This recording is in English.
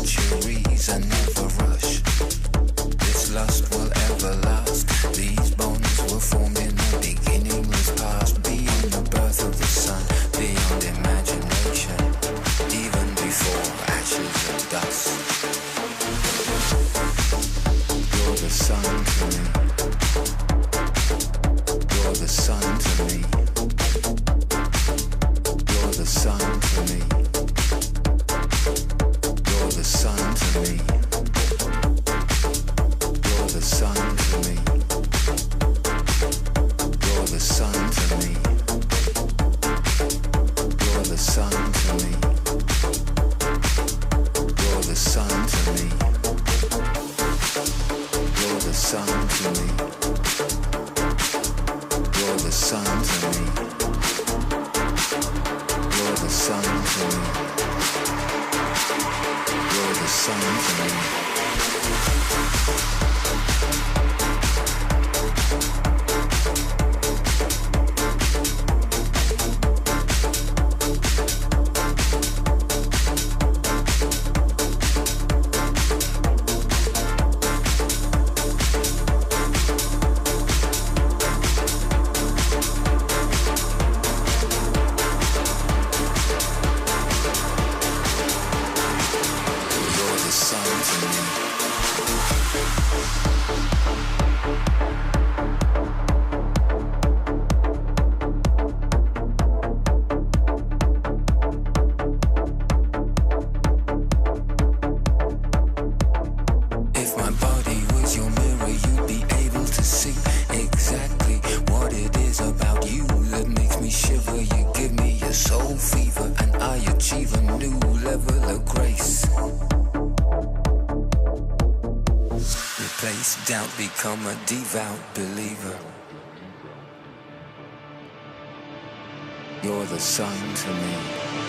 centuries and never rush. This lust will ever last. These bonds were formed in the beginningless past, beyond the birth of the sun, beyond imagination, even before ashes and dust. You're the sun to me. You're the sun to me. You're the sun to me. You're the sun to me. You're the sun to me. You're the sun to me. You're the sun to me. You're the sun to me. You're the sun to me. You're the sun to me. You're the sun to me. You're the sun to me. Become a devout believer. You're the sun to me.